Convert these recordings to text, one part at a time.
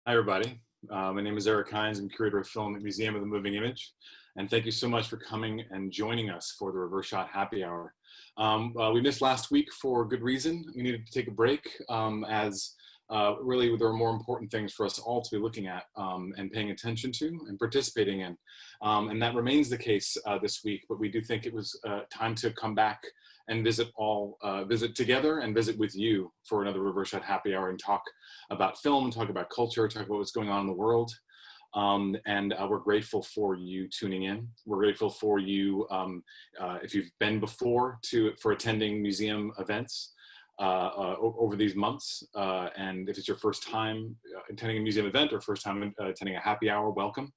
Hi, everybody. My name is Eric Hines. I'm curator of film at Museum of the Moving Image. And thank you so much for coming and joining us for the Reverse Shot Happy Hour. We missed last week for good reason. We needed to take a break as really there are more important things for us all to be looking at and paying attention to and participating in. And that remains the case this week, but we do think it was time to come back and visit together and visit with you for another Reverse Shot Happy Hour and talk about film, talk about culture, talk about what's going on in the world. We're grateful for you tuning in. We're grateful for you if you've been before for attending museum events over these months. And if it's your first time attending a museum event or first time attending a happy hour, welcome.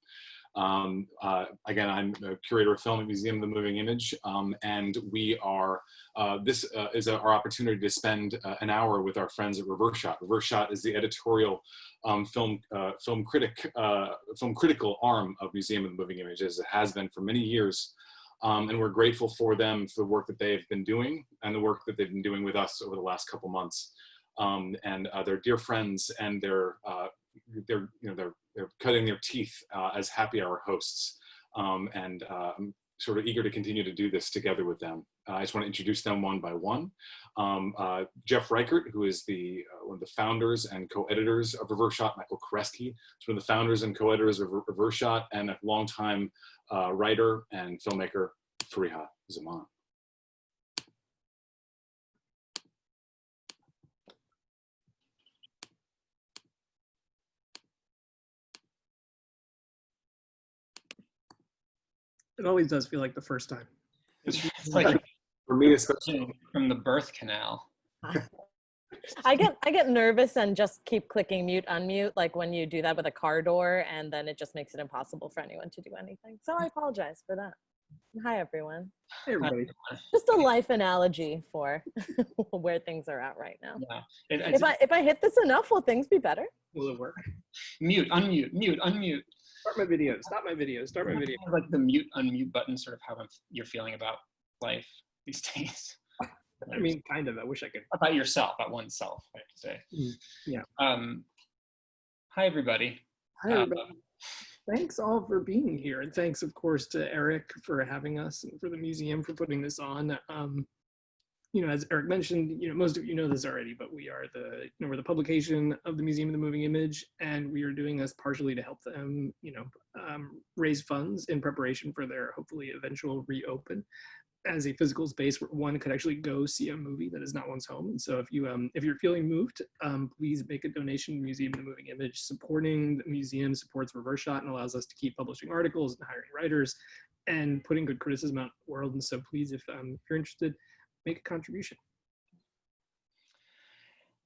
Again, I'm a curator of film at Museum of the Moving Image, and we are, this is our opportunity to spend an hour with our friends at Reverse Shot. Reverse Shot is the editorial film critical arm of Museum of the Moving Image, as it has been for many years. And we're grateful for them for the work that they've been doing and the work that they've been doing with us over the last couple months. They're dear friends, and they're cutting their teeth as happy hour hosts, I'm sort of eager to continue to do this together with them. I just want to introduce them one by one. Jeff Reichert, who is one of the founders and co-editors of Reverse Shot. Michael Koresky is one of the founders and co-editors of Reverse Shot, and a longtime writer and filmmaker, Farihah Zaman. It always does feel like the first time. It's like for me, especially from the birth canal. I get nervous and just keep clicking mute, unmute, like when you do that with a car door, and then it just makes it impossible for anyone to do anything. So I apologize for that. Hi, everyone. Hey, everybody. Just a life analogy for where things are at right now. Yeah. If I hit this enough, will things be better? Will it work? Mute, unmute, mute, unmute. Start my video. Stop my video. Start my video. Like the mute, unmute button, sort of how you're feeling about life these days. I mean, kind of. I wish I could. About yourself, about oneself, I have to say. Yeah. Hi, everybody. Hi, everybody. Thanks all for being here. And thanks, of course, to Eric for having us and for the museum for putting this on. As Eric mentioned, most of you know this already, but we are we're the publication of the Museum of the Moving Image, and we are doing this partially to help them, raise funds in preparation for their hopefully eventual reopen as a physical space where one could actually go see a movie that is not one's home. And so if you're feeling moved, please make a donation to Museum of the Moving Image. Supporting the museum supports Reverse Shot and allows us to keep publishing articles and hiring writers and putting good criticism out in the world. And so please, if you're interested, make a contribution.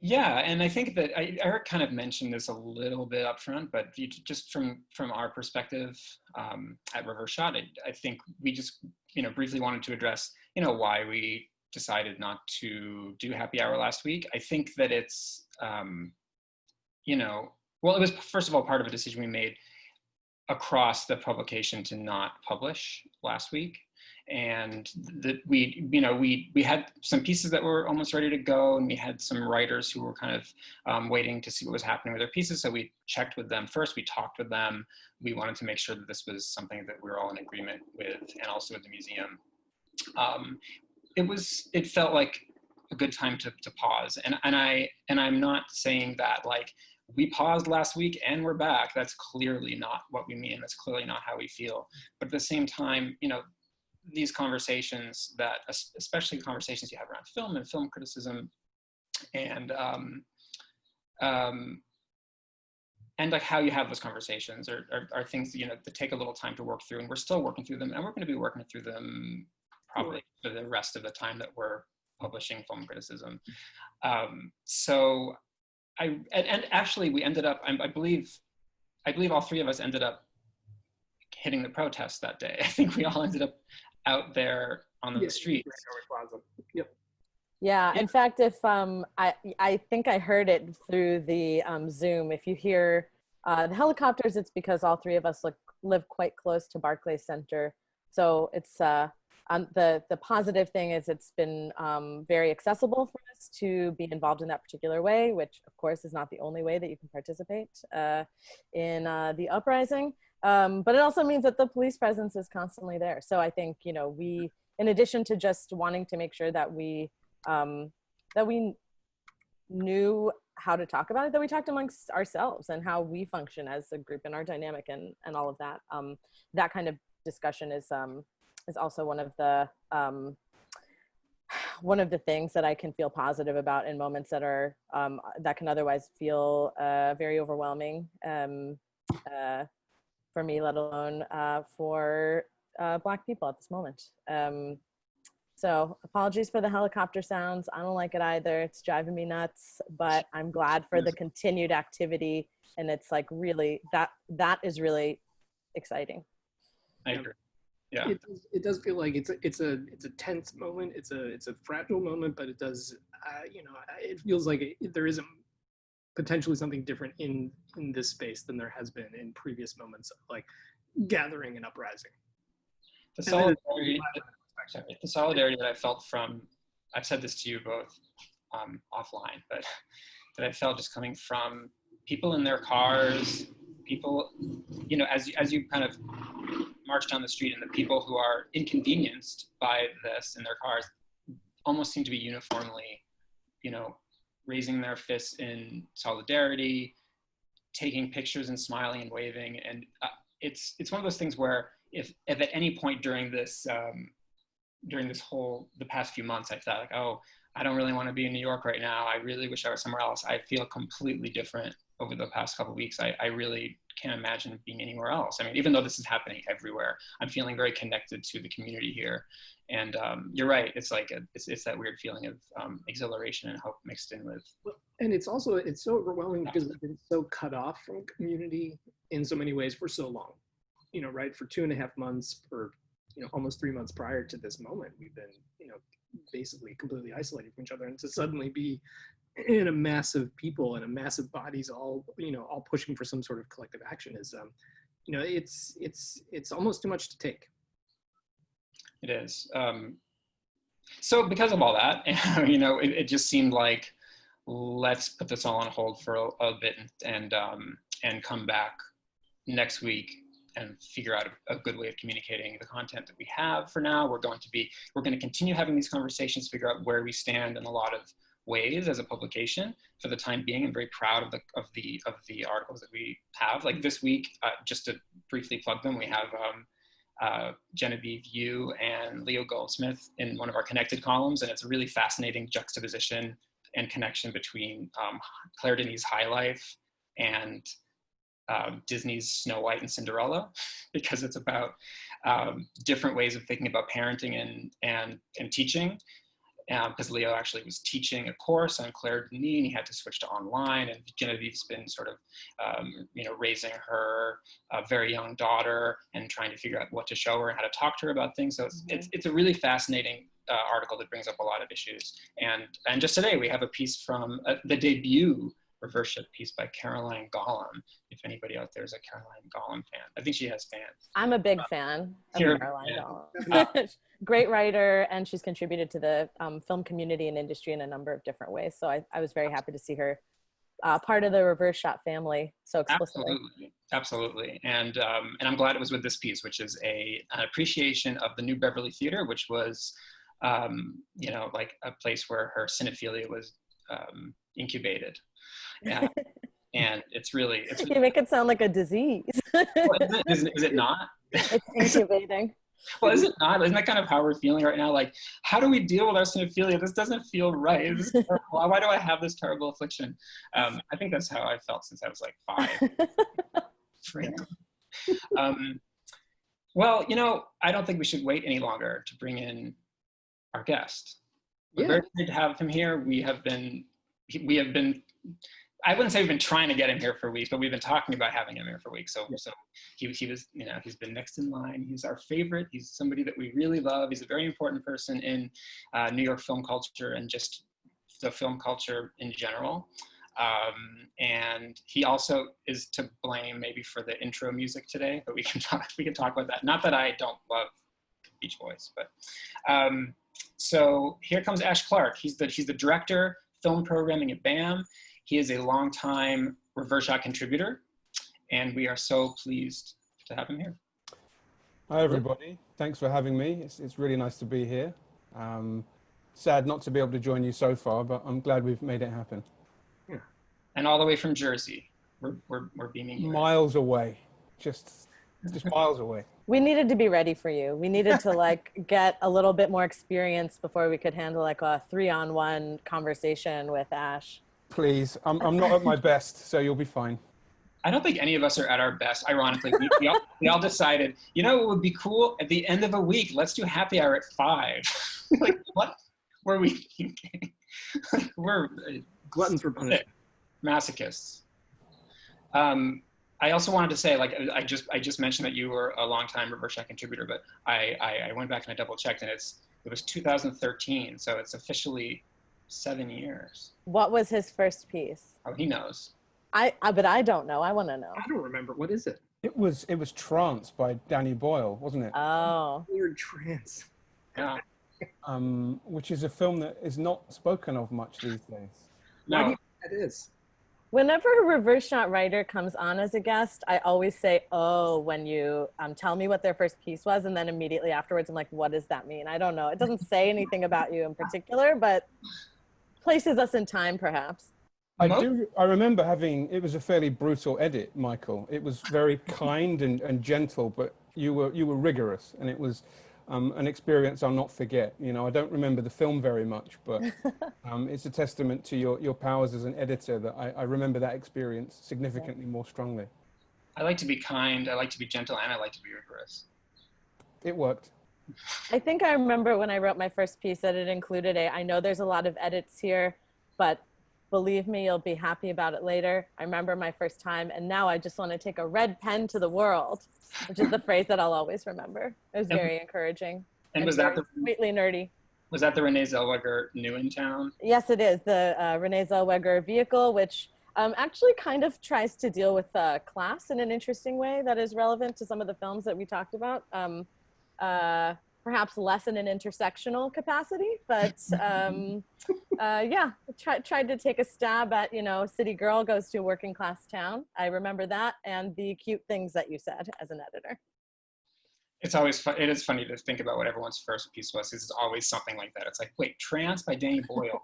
Yeah, and I think that Eric kind of mentioned this a little bit up front, but just from our perspective at Reverse Shot, I think we just briefly wanted to address why we decided not to do happy hour last week. I think that it's well, it was first of all part of a decision we made across the publication to not publish last week. And that we had some pieces that were almost ready to go, and we had some writers who were kind of waiting to see what was happening with their pieces. So we checked with them first. We talked with them. We wanted to make sure that this was something that we were all in agreement with, and also with the museum. It felt like a good time to pause. And I'm not saying that like we paused last week and we're back. That's clearly not what we mean. That's clearly not how we feel. But at the same time, these conversations that, especially conversations you have around film and film criticism, and like how you have those conversations are things that take a little time to work through, and we're still working through them, and we're going to be working through them probably for the rest of the time that we're publishing film criticism. So actually we ended up, I believe all three of us ended up hitting the protest that day. I think we all ended up out there on the street. Yep. Yeah. In fact, if I think I heard it through the Zoom. If you hear the helicopters, it's because all three of us live quite close to Barclays Center. So it's The positive thing is it's been very accessible for us to be involved in that particular way, which of course is not the only way that you can participate in the uprising. But it also means that the police presence is constantly there. So I think, you know, we, in addition to just wanting to make sure that we knew how to talk about it, that we talked amongst ourselves and how we function as a group and our dynamic and all of that. That kind of discussion is also one of the things that I can feel positive about in moments that are that can otherwise feel very overwhelming for me, let alone for Black people at this moment. So apologies for the helicopter sounds. I don't like it either. It's driving me nuts, but I'm glad for the continued activity. And it's like really, that is really exciting. I agree. Yeah. It does feel like it's a tense moment. It's a fragile moment, but it does, you know, it feels like there is potentially something different in this space than there has been in previous moments of like gathering and uprising. The solidarity that I felt from, I've said this to you both offline, but that I felt just coming from people in their cars, people, you know, as you kind of march down the street, and the people who are inconvenienced by this in their cars almost seem to be uniformly, you know, raising their fists in solidarity, taking pictures and smiling and waving. And it's one of those things where if at any point during this the past few months, I thought like, oh, I don't really want to be in New York right now. I really wish I was somewhere else. I feel completely different over the past couple of weeks. I really can't imagine being anywhere else. I mean, even though this is happening everywhere, I'm feeling very connected to the community here. And you're right. It's like it's that weird feeling of exhilaration and hope mixed in with. And it's so overwhelming because we've been so cut off from community in so many ways for so long. You know, right? For 2.5 months, or you know, almost 3 months prior to this moment, we've been, you know, basically completely isolated from each other, and to suddenly be in a mass of people and a mass of bodies all, you know, all pushing for some sort of collective action is, you know, it's almost too much to take. It is. So because of all that, you know, it just seemed like, let's put this all on hold for a bit and come back next week and figure out a good way of communicating the content that we have. For now, we're going to continue having these conversations, figure out where we stand in a lot of ways as a publication for the time being. I'm very proud of the articles that we have. Like this week, just to briefly plug them, we have Genevieve Yu and Leo Goldsmith in one of our connected columns, and it's a really fascinating juxtaposition and connection between Claire Denis' High Life and Disney's Snow White and Cinderella, because it's about different ways of thinking about parenting and teaching. Because Leo actually was teaching a course on Claire Denis, and he had to switch to online, and Genevieve's been sort of, you know, raising her very young daughter and trying to figure out what to show her and how to talk to her about things. So it's a really fascinating article that brings up a lot of issues. And just today we have a piece from the debut reverse piece by Caroline Gollum. If anybody out there is a Caroline Gollum fan, I think she has fans. I'm a big fan of Caroline Gollum. Great writer, and she's contributed to the film community and industry in a number of different ways. So I was very happy to see her part of the Reverse Shot family so explicitly. Absolutely. And I'm glad it was with this piece, which is an appreciation of the New Beverly Theater, which was, you know, like a place where her cinephilia was incubated. Yeah. And it's really you make it sound like a disease. Well, is it not? It's incubating. Well, is it not? Isn't that kind of how we're feeling right now? Like, how do we deal with our cinephilia? This doesn't feel right. This is terrible. Why do I have this terrible affliction? I think that's how I felt since I was like 5. Well, you know, I don't think we should wait any longer to bring in our guest. We're very excited to have him here. We have been, I wouldn't say we've been trying to get him here for weeks, but we've been talking about having him here for weeks. So he was, you know, he's been next in line. He's our favorite. He's somebody that we really love. He's a very important person in New York film culture and just the film culture in general. And he also is to blame maybe for the intro music today, but we can talk about that. Not that I don't love Beach Boys. But so here comes Ash Clark. He's the director, film programming at BAM. He is a longtime Reverse Shot contributor, and we are so pleased to have him here. Hi, everybody. Thanks for having me. It's really nice to be here. Sad not to be able to join you so far, but I'm glad we've made it happen. Yeah. And all the way from Jersey, we're beaming you. Miles away, just miles away. We needed to be ready for you. We needed to like get a little bit more experience before we could handle like a 3-on-1 conversation with Ash. Please, I'm not at my best, so you'll be fine. I don't think any of us are at our best. Ironically, we all decided, you know, it would be cool at the end of a week. Let's do happy hour at 5. Like, what were we thinking? Like, we're Gluttons for punishment. Masochists. I also wanted to say, like, I just mentioned that you were a longtime Reverse Shot contributor, but I went back and I double checked, and it was 2013, so it's officially 7 years. What was his first piece? Oh, he knows. But I don't know. I want to know. I don't remember. What is it? It was Trance by Danny Boyle, wasn't it? Oh. Weird Trance. Yeah. Which is a film that is not spoken of much these days. Why do No. you think that is? Whenever a Reverse Shot writer comes on as a guest, I always say, oh, when you tell me what their first piece was, and then immediately afterwards, I'm like, what does that mean? I don't know. It doesn't say anything about you in particular, but places us in time, perhaps. I remember it was a fairly brutal edit, Michael. It was very kind and gentle, but you were rigorous, and it was an experience I'll not forget. You know, I don't remember the film very much, but it's a testament to your powers as an editor that I remember that experience significantly more strongly. I like to be kind, I like to be gentle, and I like to be rigorous. It worked. I think I remember when I wrote my first piece that it included I know there's a lot of edits here, but believe me, you'll be happy about it later. I remember my first time, and now I just want to take a red pen to the world, which is the phrase that I'll always remember. It was very encouraging. And was that sweetly nerdy? Was that the Renee Zellweger New in Town? Yes, it is. The Renee Zellweger vehicle, which actually kind of tries to deal with class in an interesting way that is relevant to some of the films that we talked about. Perhaps less in an intersectional capacity, but yeah, tried to take a stab at, you know, city girl goes to a working class town. I remember that, and the cute things that you said as an editor. It's always fun. It is funny to think about what everyone's first piece was. It's always something like that. It's like, wait, Trance by Danny Boyle.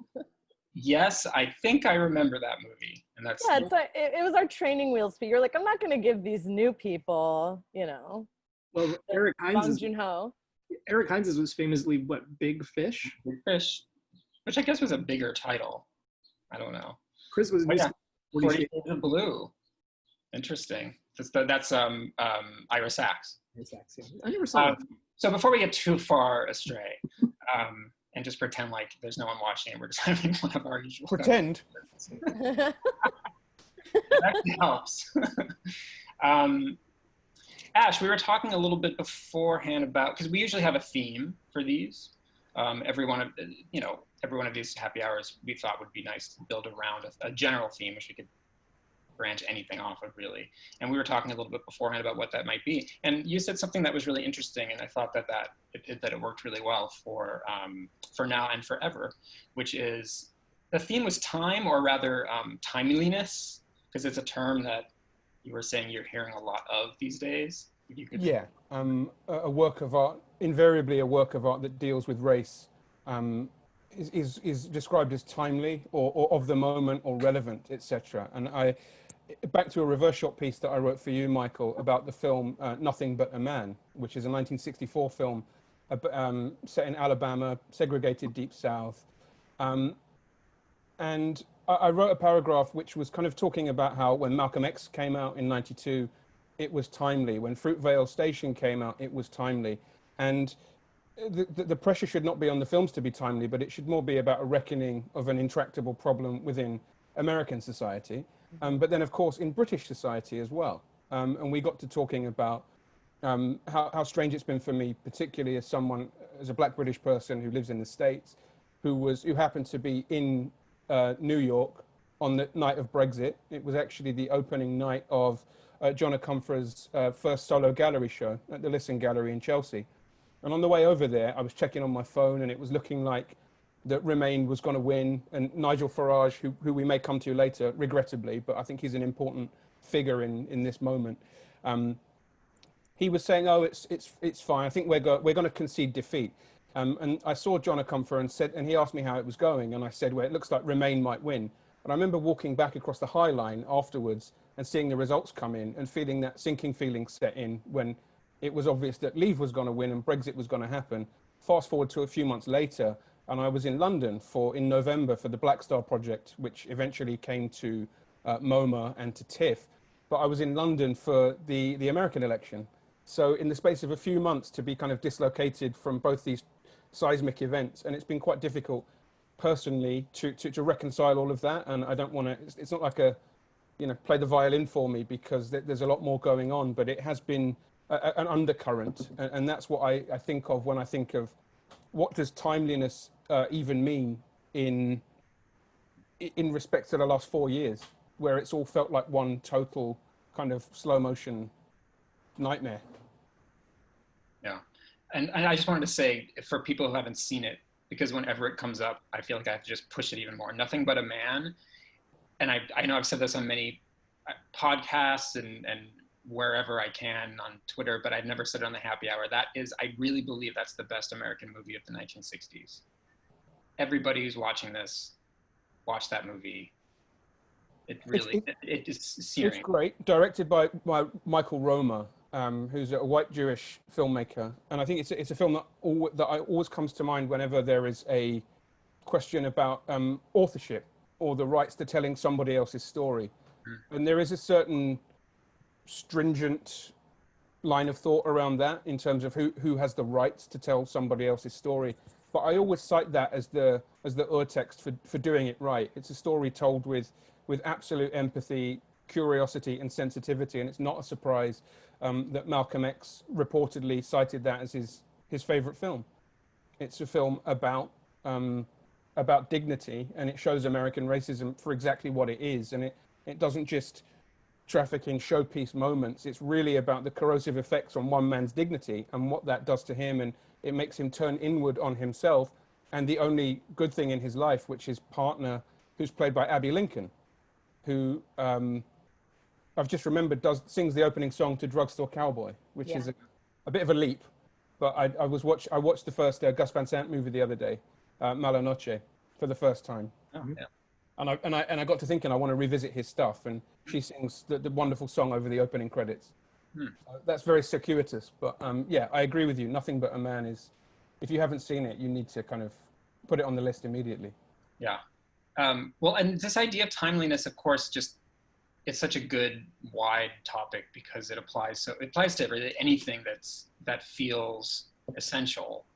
Yes, I think I remember that movie. And that's yeah. It was our training wheels. But you're like, I'm not going to give these new people, you know. Well, Eric Hines. Eric Hines was famously what, Big Fish? Big Fish, which I guess was a bigger title. I don't know. Chris was 40 Shades of Blue. Interesting. That's Ira Sachs. I never saw it. So before we get too far astray, and just pretend like there's no one watching and we're just having one of our usual pretend. That actually helps. Ash, we were talking a little bit beforehand about, because we usually have a theme for these. Every one of these happy hours we thought would be nice to build around a general theme, which we could branch anything off of, really. And we were talking a little bit beforehand about what that might be. And you said something that was really interesting, and I thought that it worked really well for now and forever, which is the theme was time, or rather timeliness, because it's a term that you were saying you're hearing a lot of these days. Yeah, a work of art, invariably a work of art that deals with race, is described as timely or of the moment or relevant, etc. And back to a reverse shot piece that I wrote for you, Michael, about the film Nothing But a Man, which is a 1964 film set in Alabama, segregated Deep South. And I wrote a paragraph which was kind of talking about how when Malcolm X came out in '92, it was timely. When Fruitvale Station came out, it was timely. And the pressure should not be on the films to be timely, but it should more be about a reckoning of an intractable problem within American society. But then, of course, in British society as well. And we got to talking about how strange it's been for me, particularly as a Black British person who lives in the States, who happened to be in New York on the night of Brexit. It was actually the opening night of John Acumpha's first solo gallery show at the Lisson Gallery in Chelsea. And on the way over there, I was checking on my phone, and it was looking like that Remain was going to win. And Nigel Farage, who we may come to later, regrettably, but I think he's an important figure in this moment. He was saying, "Oh, it's fine. I think we're going to concede defeat." And I saw John Akumfer and he asked me how it was going, and I said, "Well, it looks like Remain might win." And I remember walking back across the High Line afterwards and seeing the results come in and feeling that sinking feeling set in when it was obvious that Leave was going to win and Brexit was going to happen. Fast forward to a few months later, and I was in London in November for the Black Star project, which eventually came to MoMA and to TIFF. But I was in London for the American election. So in the space of a few months to be kind of dislocated from both these seismic events, and it's been quite difficult personally to reconcile all of that. And I don't want to, it's not like play the violin for me, because there's a lot more going on, but it has been an undercurrent. And that's what I think of when I think of what does timeliness even mean in respect to the last 4 years, where it's all felt like one total kind of slow motion nightmare. Yeah. And I just wanted to say, for people who haven't seen it, because whenever it comes up, I feel like I have to just push it even more. Nothing But a Man. And I know I've said this on many podcasts and wherever I can on Twitter, but I've never said it on the Happy Hour. I really believe that's the best American movie of the 1960s. Everybody who's watching this, watch that movie. It really, it is searing. It's great. Directed by Michael Roma, who's a white Jewish filmmaker. And I think it's a film that always comes to mind whenever there is a question about authorship or the rights to telling somebody else's story. And there is a certain stringent line of thought around that in terms of who has the rights to tell somebody else's story. But I always cite that as the urtext for doing it right. It's a story told with absolute empathy, curiosity, and sensitivity. And it's not a surprise that Malcolm X reportedly cited that as his favorite film. It's a film about dignity, and it shows American racism for exactly what it is. And it doesn't just traffic in showpiece moments. It's really about the corrosive effects on one man's dignity and what that does to him. And it makes him turn inward on himself and the only good thing in his life, which is partner, who's played by Abby Lincoln, who I've just remembered sings the opening song to Drugstore Cowboy, which is a bit of a leap. But I watched the first Gus Van Sant movie the other day, Mala Noche, for the first time. Oh, yeah. And I got to thinking I want to revisit his stuff, and she sings the wonderful song over the opening credits. That's very circuitous, but yeah, I agree with you. Nothing But a Man is, if you haven't seen it, you need to kind of put it on the list immediately. Yeah. Well, and this idea of timeliness, of course, it's such a good wide topic because it applies to anything that feels essential.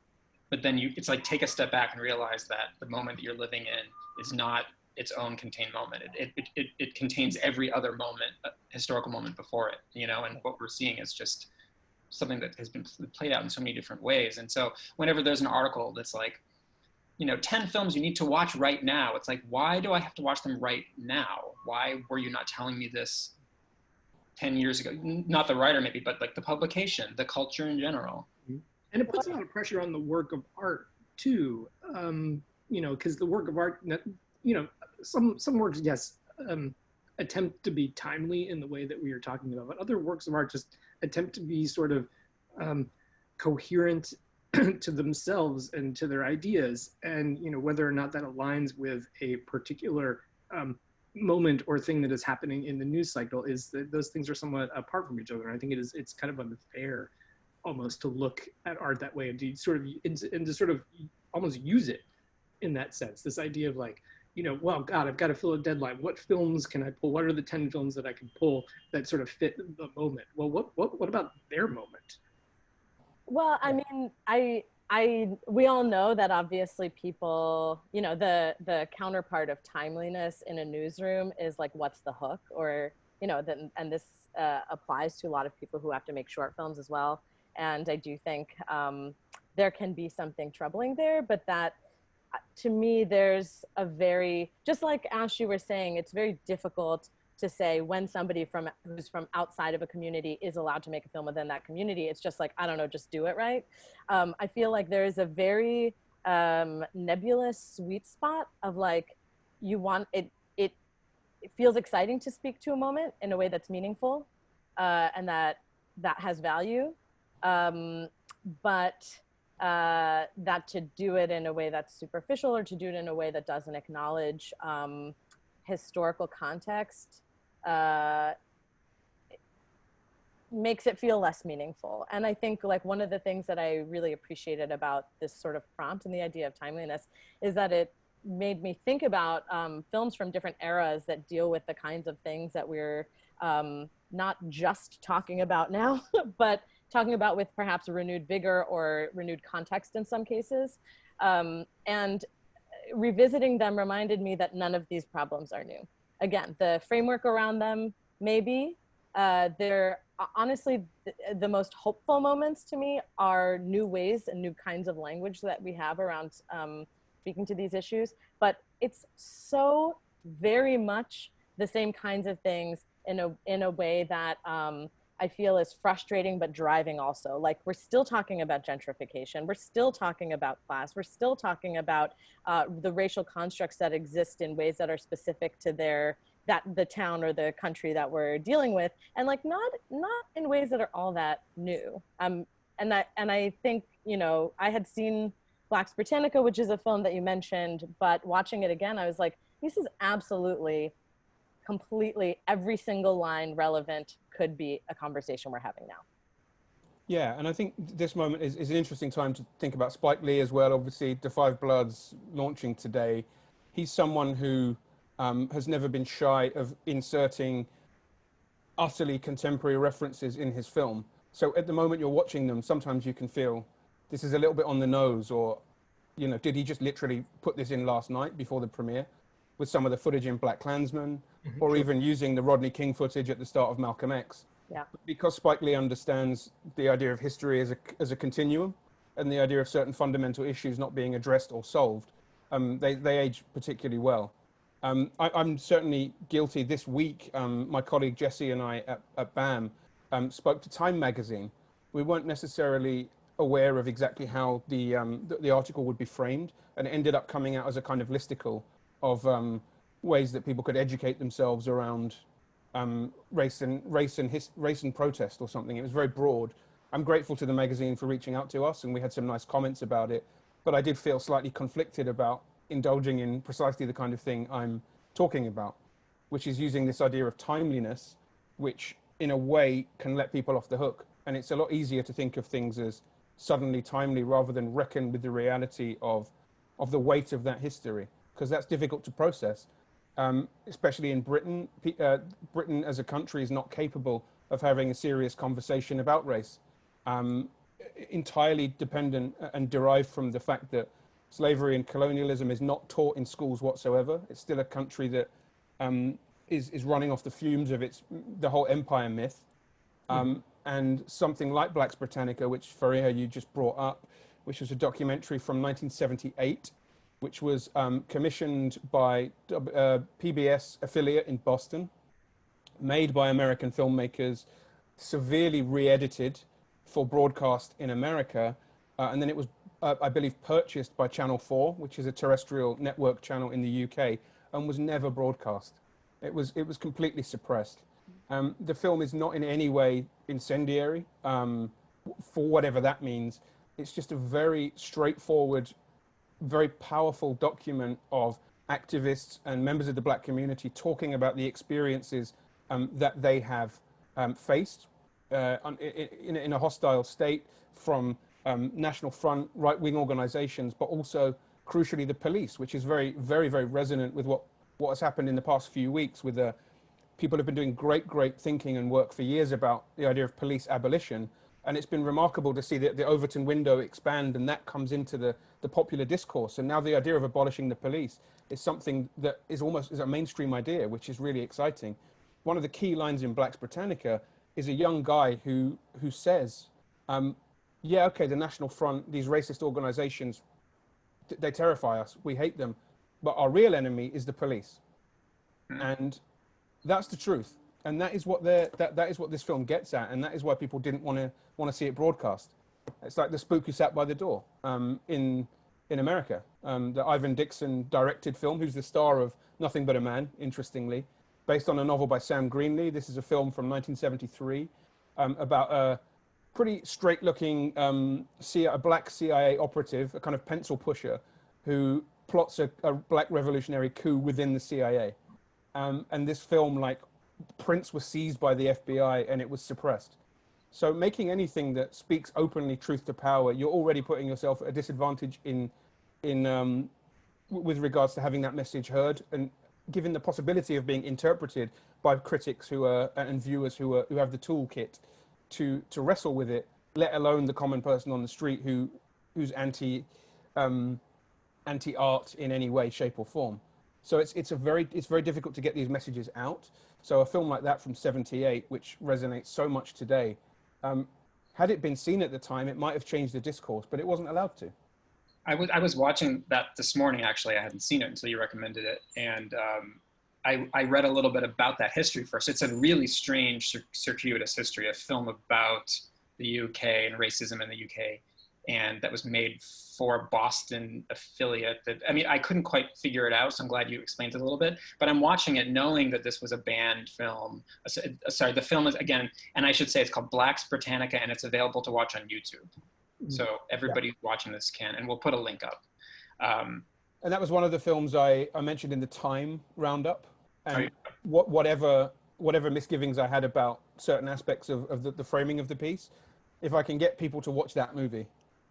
But then it's like take a step back and realize that the moment that you're living in is not its own contained moment. It contains every other moment, historical moment before it, and what we're seeing is just something that has been played out in so many different ways. And so whenever there's an article that's like, 10 films you need to watch right now, it's like, why do I have to watch them right now? Why were you not telling me this 10 years ago? Not the writer maybe, but like the publication, the culture in general. And it puts a lot of pressure on the work of art too, because the work of art, some works, yes, attempt to be timely in the way that we are talking about, but other works of art just attempt to be sort of coherent to themselves and to their ideas. And, whether or not that aligns with a particular moment or thing that is happening in the news cycle is that those things are somewhat apart from each other. And I think it's kind of unfair almost to look at art that way and to sort of almost use it in that sense. This idea of like, well, God, I've got to fill a deadline. What films can I pull? What are the 10 films that I can pull that sort of fit the moment? Well, what about their moment? Well, I mean, we all know that obviously people, the counterpart of timeliness in a newsroom is like, what's the hook? Or, and this applies to a lot of people who have to make short films as well. And I do think there can be something troubling there, but that to me, there's just like Ash, you were saying, it's very difficult to say when somebody who's from outside of a community is allowed to make a film within that community. It's just like, I don't know, just do it right. I feel like there is a very nebulous sweet spot of like, you want it feels exciting to speak to a moment in a way that's meaningful and that has value, but that to do it in a way that's superficial or to do it in a way that doesn't acknowledge historical context makes it feel less meaningful. And I think like one of the things that I really appreciated about this sort of prompt and the idea of timeliness is that it made me think about films from different eras that deal with the kinds of things that we're not just talking about now, but talking about with perhaps a renewed vigor or renewed context in some cases. And revisiting them reminded me that none of these problems are new. Again, the framework around them, maybe, they're honestly the most hopeful moments to me are new ways and new kinds of language that we have around speaking to these issues, but it's so very much the same kinds of things in a way that I feel is frustrating but driving also. Like we're still talking about gentrification, we're still talking about class, we're still talking about the racial constructs that exist in ways that are specific to the town or the country that we're dealing with, and like not in ways that are all that new. And I think, you know, I had seen Black's Britannica, which is a film that you mentioned, but watching it again, I was like, this is absolutely, completely, every single line relevant could be a conversation we're having now. Yeah, and I think this moment is an interesting time to think about Spike Lee as well. Obviously, The Five Bloods launching today. He's someone who has never been shy of inserting utterly contemporary references in his film. So at the moment you're watching them, sometimes you can feel this is a little bit on the nose, or, you know, did he just literally put this in last night before the premiere with some of the footage in Black Klansman, or even using the Rodney King footage at the start of Malcolm X. Yeah. Because Spike Lee understands the idea of history as a continuum and the idea of certain fundamental issues not being addressed or solved, they age particularly well. I'm certainly guilty. This week, my colleague Jesse and I at BAM spoke to Time magazine. We weren't necessarily aware of exactly how the article would be framed, and it ended up coming out as a kind of listicle of ways that people could educate themselves around race and protest or something. It was very broad. I'm grateful to the magazine for reaching out to us, and we had some nice comments about it, but I did feel slightly conflicted about indulging in precisely the kind of thing I'm talking about, which is using this idea of timeliness, which in a way can let people off the hook. And it's a lot easier to think of things as suddenly timely rather than reckon with the reality of the weight of that history, because that's difficult to process, especially in Britain. Britain as a country is not capable of having a serious conversation about race, entirely dependent and derived from the fact that slavery and colonialism is not taught in schools whatsoever. It's still a country that is running off the fumes of the whole empire myth. And something like Black's Britannica, which Farihah, you just brought up, which was a documentary from 1978, which was commissioned by PBS affiliate in Boston, made by American filmmakers, severely re-edited for broadcast in America, and then it was, I believe, purchased by Channel 4, which is a terrestrial network channel in the UK, and was never broadcast. It was completely suppressed. The film is not in any way incendiary, for whatever that means. It's just a very straightforward, very powerful document of activists and members of the Black community talking about the experiences that they have faced in a hostile state from National Front, right-wing organizations, but also, crucially, the police, which is very, very, very resonant with what has happened in the past few weeks with people have been doing great thinking and work for years about the idea of police abolition. And it's been remarkable to see the Overton window expand, and that comes into the popular discourse. And now the idea of abolishing the police is something that is almost a mainstream idea, which is really exciting. One of the key lines in Black's Britannica is a young guy who says, yeah, okay, the National Front, these racist organizations, they terrify us, we hate them, but our real enemy is the police. And That's the truth, and that is what that is what this film gets at, and that is why people didn't want to see it broadcast. It's like The Spook Who Sat by the Door in America, the Ivan Dixon directed film, who's the star of Nothing But a Man, interestingly, based on a novel by Sam Greenlee. This is a film from 1973 about a pretty straight-looking a black CIA operative, a kind of pencil pusher, who plots a black revolutionary coup within the CIA. And this film, like, prints were seized by the FBI and it was suppressed. So making anything that speaks openly truth to power, you're already putting yourself at a disadvantage with regards to having that message heard and given the possibility of being interpreted by critics who are and viewers who have the toolkit to wrestle with it, let alone the common person on the street who's anti art in any way, shape, or form. So it's very difficult to get these messages out. So a film like that from '78, which resonates so much today, had it been seen at the time, it might have changed the discourse, but it wasn't allowed to. I was watching that this morning, actually. I hadn't seen it until you recommended it. And I read a little bit about that history first. It's a really strange, circuitous history, a film about the UK and racism in the UK. And that was made for a Boston affiliate that, I mean, I couldn't quite figure it out, so I'm glad you explained it a little bit. But I'm watching it knowing that this was a banned film. Sorry, the film is, again, and I should say it's called Black's Britannica, and it's available to watch on YouTube. So everybody watching this can, and we'll put a link up. And that was one of the films I mentioned in the Time roundup. And whatever misgivings I had about certain aspects of the framing of the piece, if I can get people to watch that movie,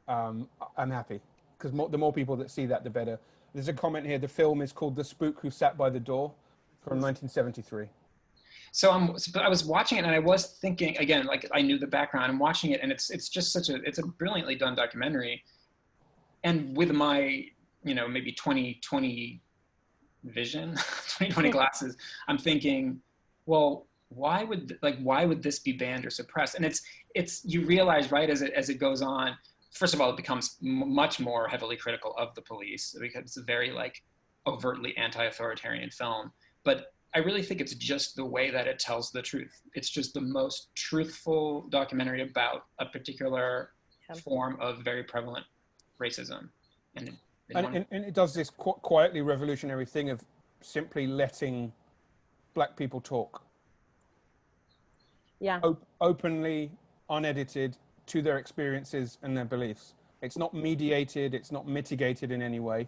I'm happy, because the more people that see that, the better. There's a comment here. The film is called The Spook Who Sat by the Door from 1973. So I was watching it and I was thinking, again, like I knew the background. I'm watching it and it's just it's a brilliantly done documentary. And with my, maybe 20/20 vision, 20/20 glasses, I'm thinking, well, why would this be banned or suppressed? And it's you realize, right, as it goes on, first of all, it becomes much more heavily critical of the police because it's a very overtly anti-authoritarian film. But I really think it's just the way that it tells the truth. It's just the most truthful documentary about a particular form of very prevalent racism. And it does this quietly revolutionary thing of simply letting Black people talk. Yeah. Openly, unedited, to their experiences and their beliefs. It's not mediated, it's not mitigated in any way.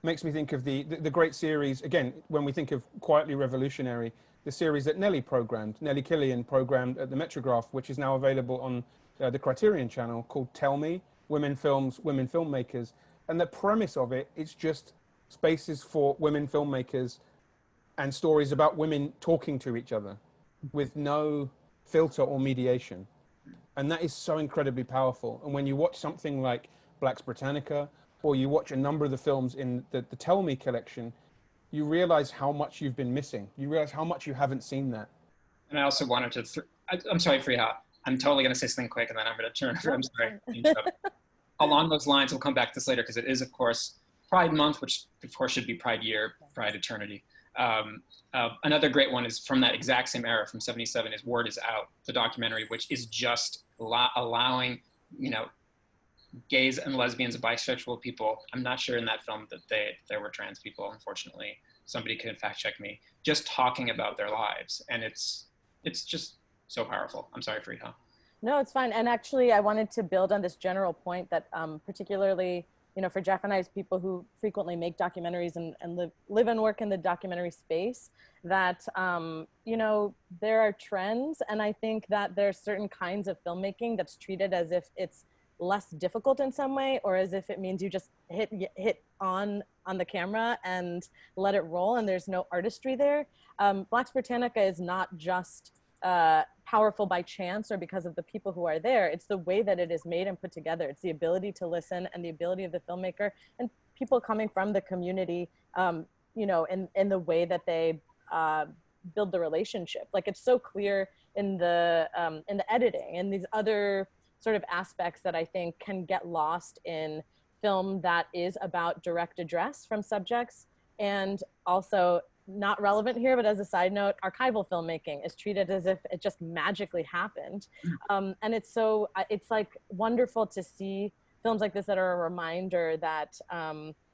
Makes me think of the great series, again, when we think of quietly revolutionary, the series that Nellie Killian programmed at the Metrograph, which is now available on the Criterion channel, called Tell Me, Women Films, Women Filmmakers. And the premise of it is just spaces for women filmmakers and stories about women talking to each other with no filter or mediation. And that is so incredibly powerful. And when you watch something like Black's Britannica, or you watch a number of the films in the Tell Me collection, you realize how much you've been missing. You realize how much you haven't seen that. And I also wanted to, I'm sorry, Farihah, I'm totally going to say something quick and then I'm going to turn over. I'm sorry. Along those lines, we'll come back to this later because it is, of course, Pride Month, which of course should be Pride Year, Pride Eternity. Another great one is from that exact same era, from '77, is Word Is Out, the documentary, which is just allowing, gays and lesbians and bisexual people. I'm not sure in that film that there were trans people, unfortunately. Somebody could fact check me. Just talking about their lives, and it's just so powerful. I'm sorry, Farihah. No, it's fine. And actually, I wanted to build on this general point that particularly, for Jeff and I, as people who frequently make documentaries and live and work in the documentary space, that, there are trends. And I think that there are certain kinds of filmmaking that's treated as if it's less difficult in some way, or as if it means you just hit on the camera and let it roll and there's no artistry there. Black's Britannica is not just powerful by chance or because of the people who are there. It's the way that it is made and put together. It's the ability to listen and the ability of the filmmaker and people coming from the community, in the way that they build the relationship. Like, it's so clear in the editing and these other sort of aspects that I think can get lost in film that is about direct address from subjects, and also not relevant here, but as a side note, archival filmmaking is treated as if it just magically happened. And it's so, it's like wonderful to see films like this that are a reminder that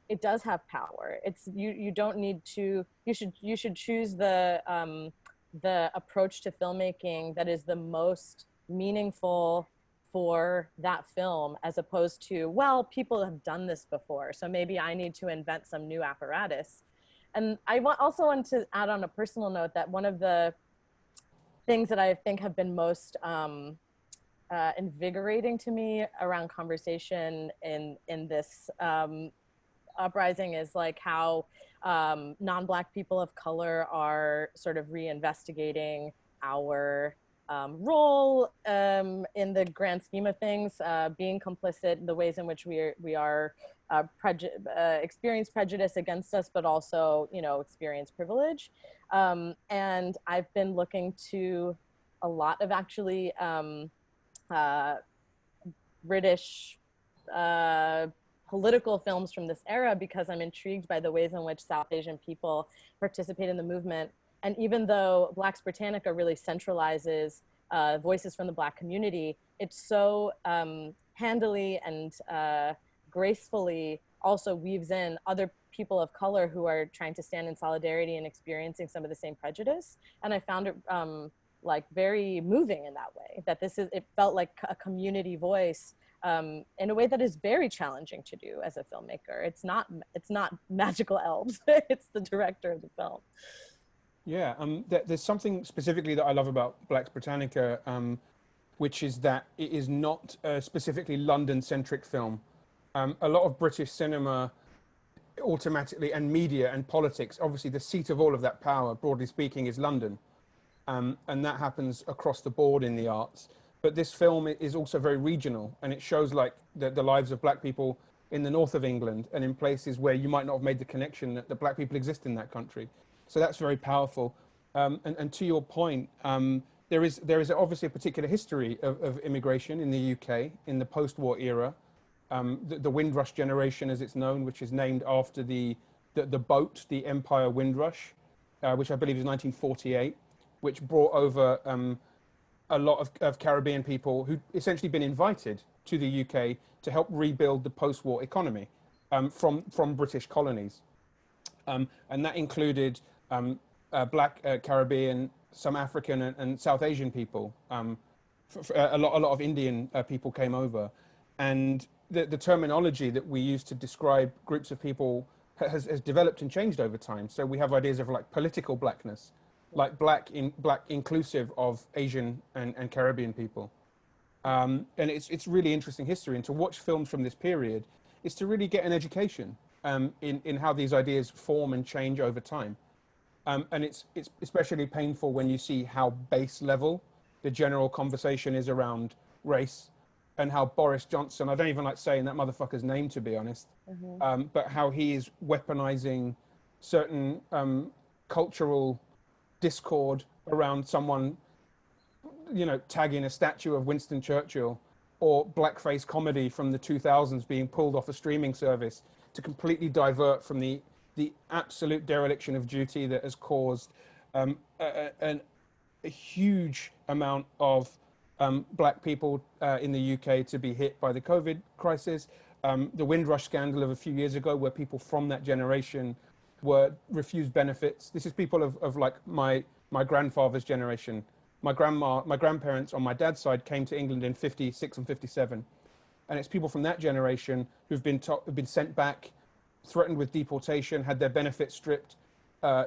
it does have power. It's, you don't need to, you should choose the approach to filmmaking that is the most meaningful for that film, as opposed to, well, people have done this before, so maybe I need to invent some new apparatus. And I also want to add on a personal note that one of the things that I think have been most invigorating to me around conversation in this uprising is like how non-Black people of color are sort of reinvestigating our role in the grand scheme of things, being complicit in the ways in which we are experience prejudice against us, but also, you know, experience privilege. And I've been looking to a lot of actually British political films from this era, because I'm intrigued by the ways in which South Asian people participate in the movement. And even though Black's Britannica really centralizes voices from the Black community, it so handily and gracefully also weaves in other people of color who are trying to stand in solidarity and experiencing some of the same prejudice. And I found it like very moving in that way, that this is, it felt like a community voice in a way that is very challenging to do as a filmmaker. It's not magical elves, it's the director of the film. Yeah, there's something specifically that I love about Black's Britannica, which is that it is not a specifically London-centric film. A lot of British cinema automatically, and media and politics, obviously the seat of all of that power, broadly speaking, is London. And that happens across the board in the arts. But this film is also very regional, and it shows like the lives of Black people in the north of England and in places where you might not have made the connection that Black people exist in that country. So that's very powerful. And to your point, there is obviously a particular history of immigration in the UK in the post-war era. The Windrush generation, as it's known, which is named after the boat, the Empire Windrush, which I believe is 1948, which brought over a lot of Caribbean people who'd essentially been invited to the UK to help rebuild the post-war economy from British colonies. And that included Black, Caribbean, some African and South Asian people. A lot of Indian people came over. And the terminology that we use to describe groups of people has developed and changed over time. So we have ideas of like political Blackness, like black inclusive of Asian and Caribbean people. And it's really interesting history. And to watch films from this period is to really get an education in how these ideas form and change over time. And it's especially painful when you see how base level the general conversation is around race, and how Boris Johnson, I don't even like saying that motherfucker's name, to be honest, but how he is weaponizing certain cultural discord around someone, you know, tagging a statue of Winston Churchill, or blackface comedy from the 2000s being pulled off a streaming service to completely divert from the absolute dereliction of duty that has caused a huge amount of Black people in the UK to be hit by the COVID crisis. The Windrush scandal of a few years ago, where people from that generation were refused benefits. This is people of like my grandfather's generation. My grandparents on my dad's side came to England in 56 and 57. And it's people from that generation who've been sent back, threatened with deportation, had their benefits stripped,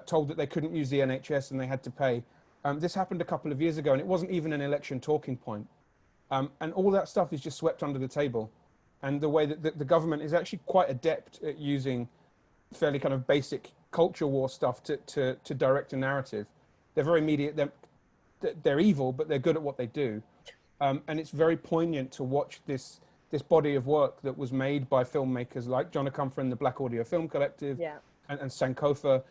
told that they couldn't use the NHS and they had to pay. This happened a couple of years ago, and it wasn't even an election talking point. And all that stuff is just swept under the table. And the way that the government is actually quite adept at using fairly kind of basic culture war stuff to direct a narrative. They're very immediate. They're evil, but they're good at what they do. And it's very poignant to watch this body of work that was made by filmmakers like John Acumfer and the Black Audio Film Collective, and Sankofa,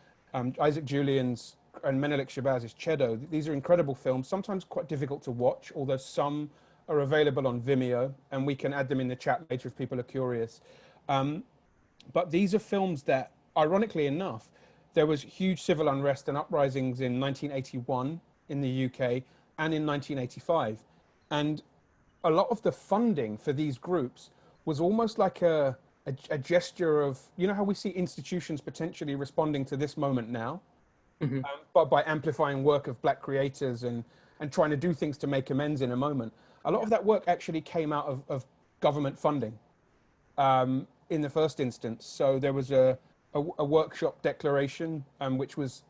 Isaac Julian's and Menelik Shabaz's Chedo. These are incredible films, sometimes quite difficult to watch, although some are available on Vimeo, and we can add them in the chat later if people are curious. But these are films that, ironically enough, there was huge civil unrest and uprisings in 1981 in the UK and in 1985. And a lot of the funding for these groups was almost like a gesture of, you know how we see institutions potentially responding to this moment now, but by amplifying work of Black creators and trying to do things to make amends in a moment. A lot of that work actually came out of government funding in the first instance. So there was a workshop declaration which was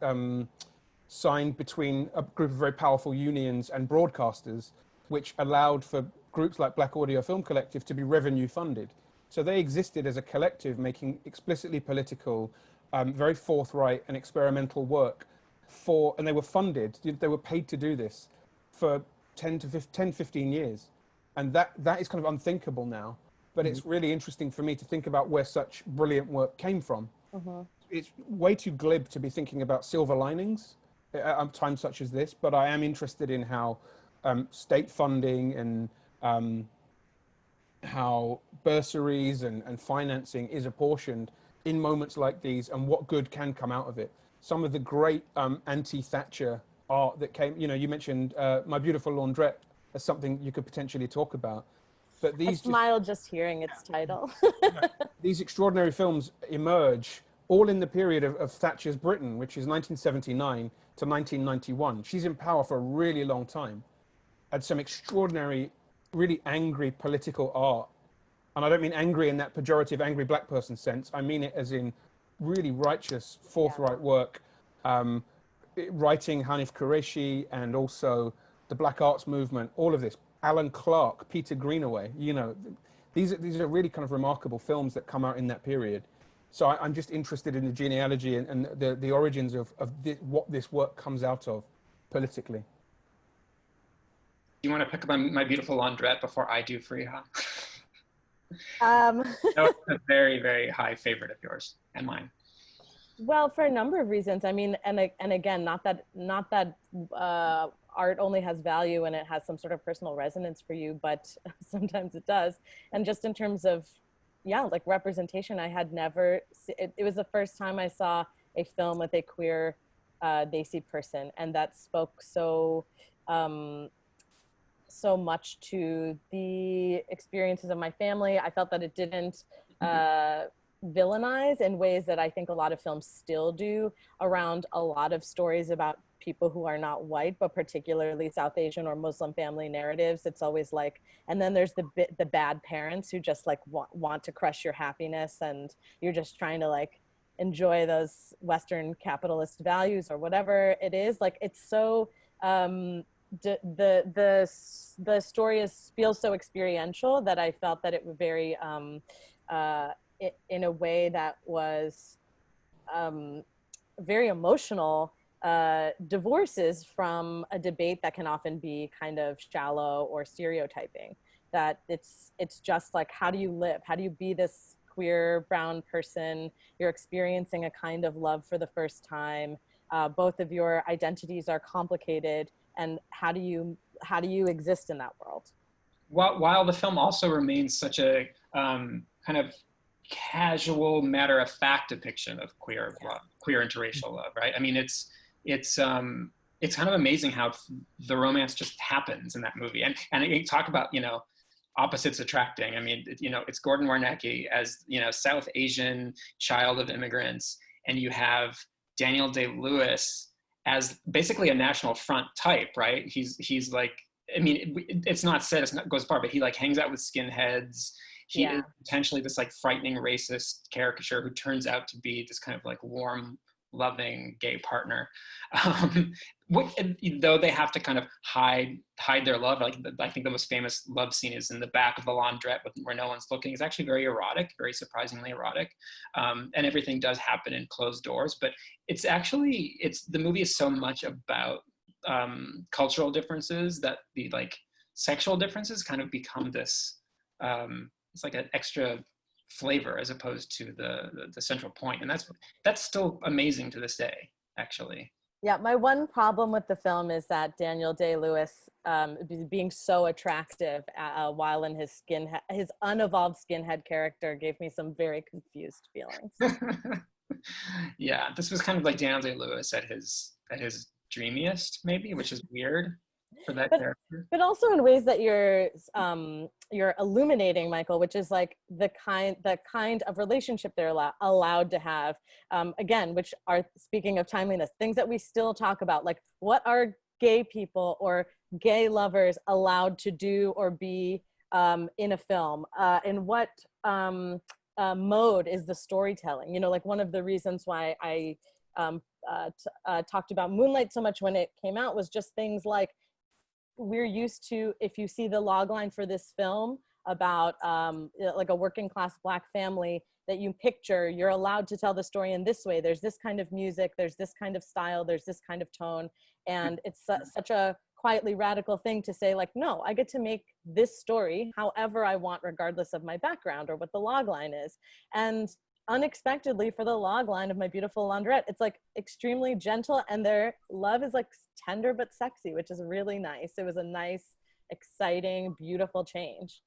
signed between a group of very powerful unions and broadcasters, which allowed for groups like Black Audio Film Collective to be revenue funded. So they existed as a collective, making explicitly political, very forthright and experimental work and they were funded, they were paid to do this for 10, 15 years. And that is kind of unthinkable now. But it's really interesting for me to think about where such brilliant work came from. It's way too glib to be thinking about silver linings at times such as this, but I am interested in how state funding and how bursaries and financing is apportioned in moments like these and what good can come out of it. Some of the great anti-Thatcher art that came, you know, you mentioned My Beautiful Laundrette as something you could potentially talk about. But I smiled just hearing its title. These extraordinary films emerge all in the period of Thatcher's Britain, which is 1979 to 1991. She's in power for a really long time. Had some extraordinary, really angry political art. And I don't mean angry in that pejorative, angry Black person sense. I mean it as in really righteous, forthright work. Writing Hanif Qureshi and also the Black Arts Movement, all of this. Alan Clark, Peter Greenaway, you know, these are really kind of remarkable films that come out in that period. So I'm just interested in the genealogy and the origins of what this work comes out of politically. Do you want to pick up on My Beautiful Laundrette before I do Farihah? That was a very, very high favorite of yours and mine. Well, for a number of reasons. I mean, and again, not that art only has value and it has some sort of personal resonance for you, but sometimes it does. And just in terms of, like representation, I had never, it was the first time I saw a film with a queer Desi person, and that spoke so much to the experiences of my family. I felt that it didn't villainize in ways that I think a lot of films still do around a lot of stories about people who are not white, but particularly South Asian or Muslim family narratives. It's always like, and then there's the bad parents who just like want to crush your happiness, and you're just trying to like enjoy those Western capitalist values or whatever it is. Like, it's so the story feels so experiential that I felt that it was very in a way that was very emotional, divorces from a debate that can often be kind of shallow or stereotyping. That it's just like, how do you live? How do you be this queer brown person? You're experiencing a kind of love for the first time. Both of your identities are complicated, and how do you exist in that world? While the film also remains such a kind of casual, matter-of-fact depiction of queer love, queer interracial love, right? I mean, it's kind of amazing how the romance just happens in that movie. And you talk about, you know, opposites attracting. I mean, you know, it's Gordon Warnecki as, you know, South Asian child of immigrants, and you have Daniel Day-Lewis as basically a National Front type, right? He's like, I mean, it's not said, it goes far, but he like hangs out with skinheads. He is potentially this like frightening racist caricature who turns out to be this kind of like warm, loving gay partner. Though they have to kind of hide their love. Like, I think the most famous love scene is in the back of the laundrette where no one's looking. It's actually very erotic, very surprisingly erotic. And everything does happen in closed doors, but the movie is so much about cultural differences that the like sexual differences kind of become this, it's like an extra flavor as opposed to the central point. And that's still amazing to this day, actually. Yeah, my one problem with the film is that Daniel Day-Lewis being so attractive while in his unevolved skinhead character gave me some very confused feelings. Yeah, this was kind of like Daniel Day-Lewis at his dreamiest, maybe, which is weird for that character. But also in ways that you're illuminating, Michael, which is like the kind of relationship they're allowed to have. Again, which are, speaking of timeliness, things that we still talk about, like what are gay people or gay lovers allowed to do or be in a film? In what mode is the storytelling? You know, like one of the reasons why I talked about Moonlight so much when it came out was just things like, we're used to, if you see the log line for this film about like a working class Black family that you picture, you're allowed to tell the story in this way. There's this kind of music, there's this kind of style, there's this kind of tone. And it's such a quietly radical thing to say, like, no, I get to make this story however I want, regardless of my background or what the log line is. And unexpectedly, for the log line of My Beautiful Laundrette, it's like extremely gentle, and their love is like tender but sexy, which is really nice. It was a nice, exciting, beautiful change.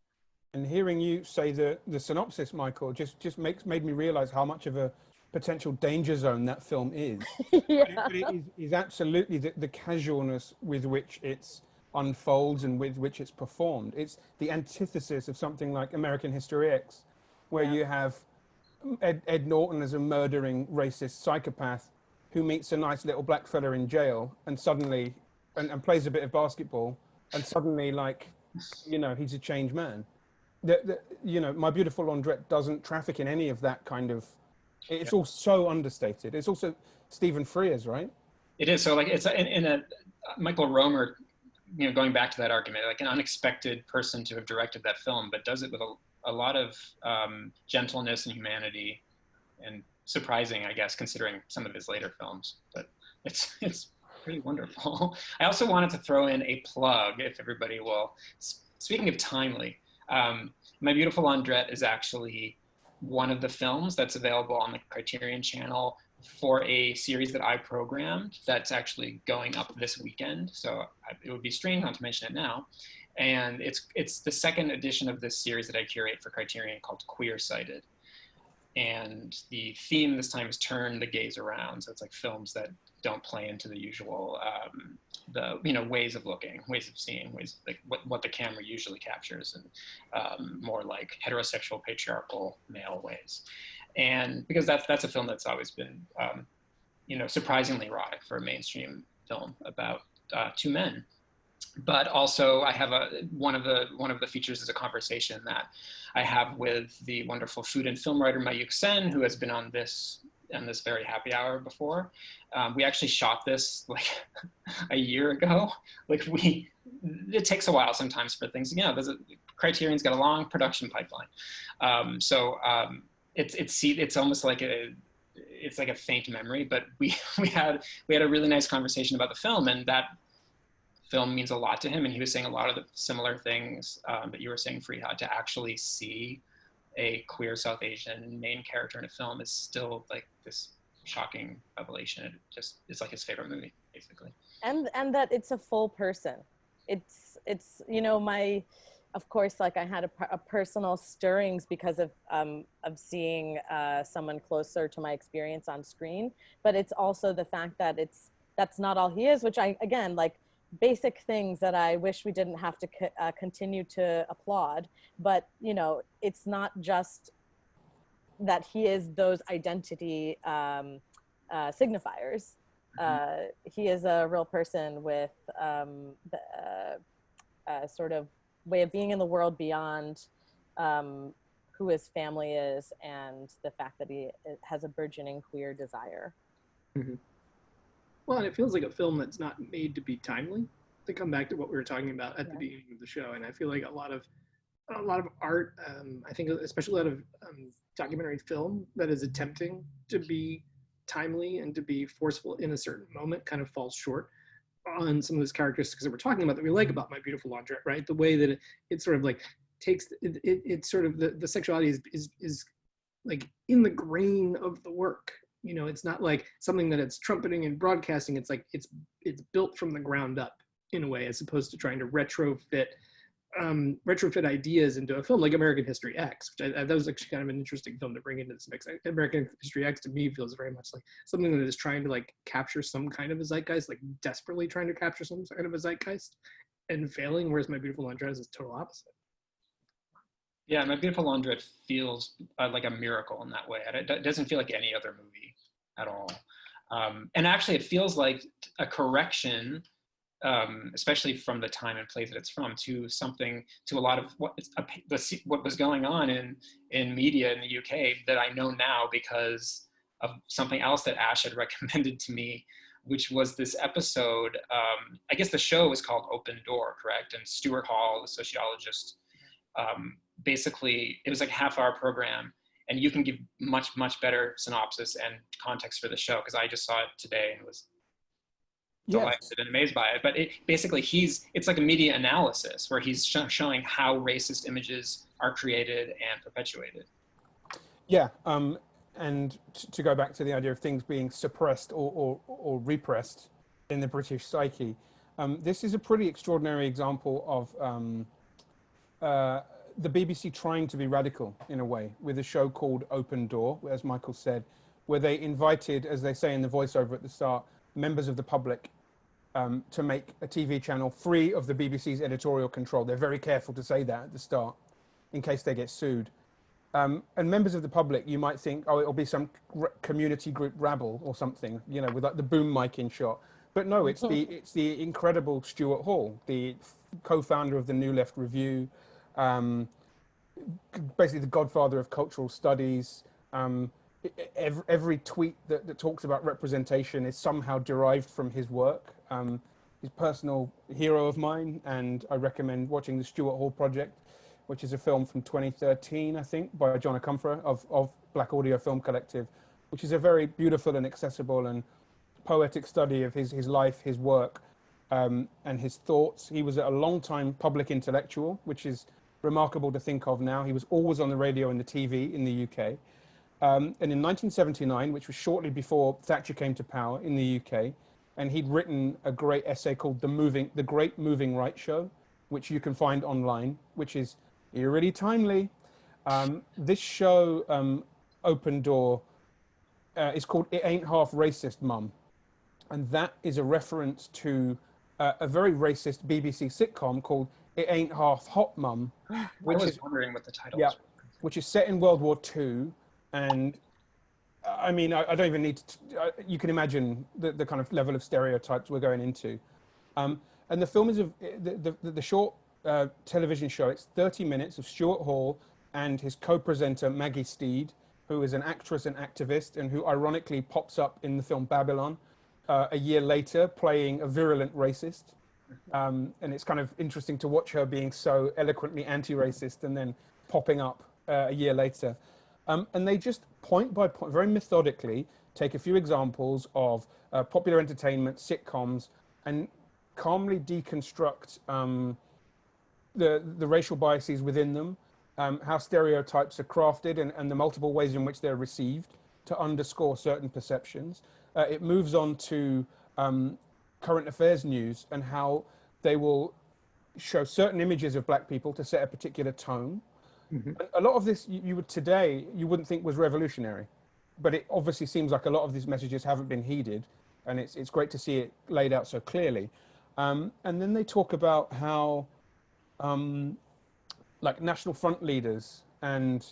And hearing you say the synopsis, Michael, just made me realize how much of a potential danger zone that film is. Yeah. But it is absolutely the casualness with which it unfolds and with which it's performed. It's the antithesis of something like American History X, where you have Ed Norton as a murdering racist psychopath who meets a nice little black fella in jail and suddenly and plays a bit of basketball, and suddenly, like, you know, he's a changed man. You know, My Beautiful Laundrette doesn't traffic in any of that kind of. It's all so understated. It's also Stephen Frears, right? It is. So like it's in a Michael Romer, you know, going back to that argument, like an unexpected person to have directed that film, but does it with a lot of gentleness and humanity, and surprising, I guess, considering some of his later films. But it's pretty wonderful. I also wanted to throw in a plug, if everybody will. Speaking of timely, My Beautiful Laundrette is actually one of the films that's available on the Criterion channel for a series that I programmed that's actually going up this weekend. So it would be strange not to mention it now. And it's the second edition of this series that I curate for Criterion called Queer Sighted. And the theme this time is Turn the Gaze Around. So it's like films that don't play into the usual, ways of looking, ways of seeing, ways of like what the camera usually captures, and more like heterosexual, patriarchal male ways. And because that's a film that's always been, surprisingly erotic for a mainstream film about two men. But also, I have one of the features is a conversation that I have with the wonderful food and film writer Mayuk Sen, who has been on this very happy hour before. We actually shot this like a year ago. Like it takes a while sometimes for things. You know, Criterion's got a long production pipeline, it's almost like it's like a faint memory. But we had a really nice conversation about the film, and that film means a lot to him, and he was saying a lot of the similar things that you were saying, Farihah. To actually see a queer South Asian main character in a film is still like this shocking revelation. It's like his favorite movie, basically. And that it's a full person. It's of course, like I had a personal stirrings because of seeing someone closer to my experience on screen, but it's also the fact that that's not all he is, which I, again, like, basic things that I wish we didn't have to continue to applaud. But, you know, it's not just that he is those identity signifiers. He is a real person with sort of way of being in the world beyond who his family is, and the fact that he has a burgeoning queer desire. Mm-hmm. Well, and it feels like a film that's not made to be timely. To come back to what we were talking about at the beginning of the show, and I feel like a lot of art, I think especially a lot of documentary film that is attempting to be timely and to be forceful in a certain moment kind of falls short on some of those characteristics that we're talking about that we like about My Beautiful Laundrette, right? The way that it sort of like takes it's sort of the sexuality is like in the grain of the work. You know, it's not like something that it's trumpeting and broadcasting. It's like it's built from the ground up in a way, as opposed to trying to retrofit retrofit ideas into a film like American History X, which that was actually kind of an interesting film to bring into this mix. American History X to me feels very much like something that is trying to like capture some kind of a zeitgeist, like desperately trying to capture some kind of a zeitgeist and failing, whereas My Beautiful Laundrette is total opposite. Yeah, My Beautiful Laundrette feels like a miracle in that way. It doesn't feel like any other movie at all. And actually it feels like a correction, especially from the time and place that it's from, to a lot of what was going on in media in the UK that I know now because of something else that Ash had recommended to me, which was this episode. I guess the show was called Open Door, correct? And Stuart Hall, the sociologist, basically it was like a half-hour program, and you can give much better synopsis and context for the show because I just saw it today and was delighted and amazed by it. But it's like a media analysis where he's showing how racist images are created and perpetuated. Yeah, and to go back to the idea of things being suppressed or repressed in the British psyche, this is a pretty extraordinary example of the BBC trying to be radical in a way with a show called Open Door, as Michael said, where they invited, as they say in the voiceover at the start, members of the public to make a TV channel free of the BBC's editorial control. They're very careful to say that at the start in case they get sued. And members of the public, you might think, oh, it'll be some community group rabble or something, you know, with like the boom mic in shot. But no, it's the incredible Stuart Hall, the co-founder of the New Left Review, basically the godfather of cultural studies. Every tweet that talks about representation is somehow derived from his work. His personal hero of mine, and I recommend watching the Stuart Hall Project, which is a film from 2013, I think, by John Acumfra of Black Audio Film Collective, which is a very beautiful and accessible and poetic study of his life, his work, and his thoughts. He was a long-time public intellectual, which is remarkable to think of now. He was always on the radio and the TV in the UK. And in 1979, which was shortly before Thatcher came to power in the UK, and he'd written a great essay called The Great Moving Right Show, which you can find online, which is eerily timely. This show, Open Door, is called It Ain't Half Racist, Mum. And that is a reference to a very racist BBC sitcom called It Ain't Half Hot, Mum. Which I was wondering what the title was. Which is set in World War II. And I mean, I don't even need to, you can imagine the kind of level of stereotypes we're going into. And the film is the short television show. It's 30 minutes of Stuart Hall and his co-presenter Maggie Steed, who is an actress and activist and who ironically pops up in the film Babylon a year later playing a virulent racist. And it's kind of interesting to watch her being so eloquently anti-racist and then popping up a year later. And they just point by point, very methodically, take a few examples of popular entertainment, sitcoms, and calmly deconstruct the racial biases within them, how stereotypes are crafted and the multiple ways in which they're received to underscore certain perceptions. It moves on to current affairs news and how they will show certain images of Black people to set a particular tone. Mm-hmm. A lot of this you wouldn't think was revolutionary, but it obviously seems like a lot of these messages haven't been heeded, and it's great to see it laid out so clearly. And then they talk about how like National Front leaders and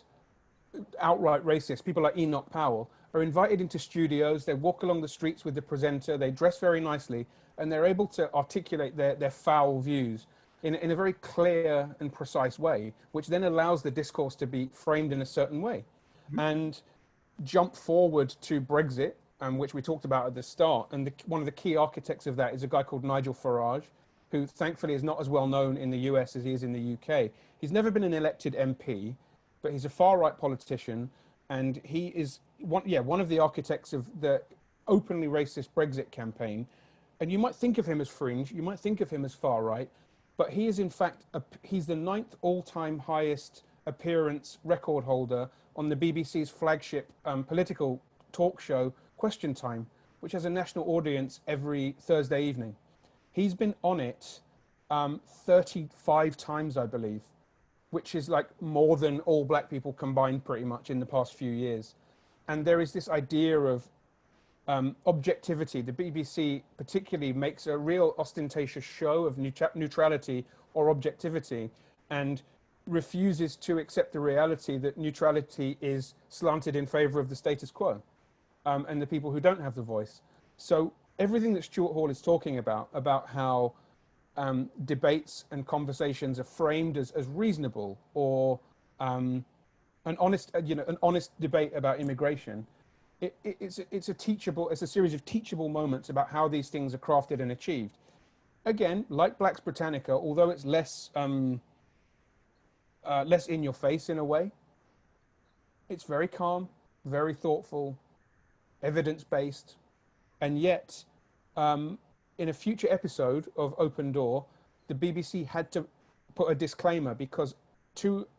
outright racists, people like Enoch Powell, are invited into studios. They walk along the streets with the presenter. They dress very nicely, and they're able to articulate their foul views in a very clear and precise way, which then allows the discourse to be framed in a certain way. Mm-hmm. And jump forward to Brexit, which we talked about at the start. And one of the key architects of that is a guy called Nigel Farage, who thankfully is not as well known in the US as he is in the UK. He's never been an elected MP, but he's a far-right politician. And he is one of the architects of the openly racist Brexit campaign. And you might think of him as fringe, you might think of him as far-right, but he is in fact, he's the 9th all-time highest appearance record holder on the BBC's flagship political talk show, Question Time, which has a national audience every Thursday evening. He's been on it 35 times, I believe, which is like more than all black people combined pretty much in the past few years. And there is this idea of objectivity. The BBC particularly makes a real ostentatious show of neutrality or objectivity, and refuses to accept the reality that neutrality is slanted in favor of the status quo and the people who don't have the voice. So everything that Stuart Hall is talking about how debates and conversations are framed as reasonable, or an honest debate about immigration, it's a series of teachable moments about how these things are crafted and achieved. Again, like Black's Britannica, although it's less in your face in a way, it's very calm, very thoughtful, evidence-based, and yet in a future episode of Open Door, the BBC had to put a disclaimer because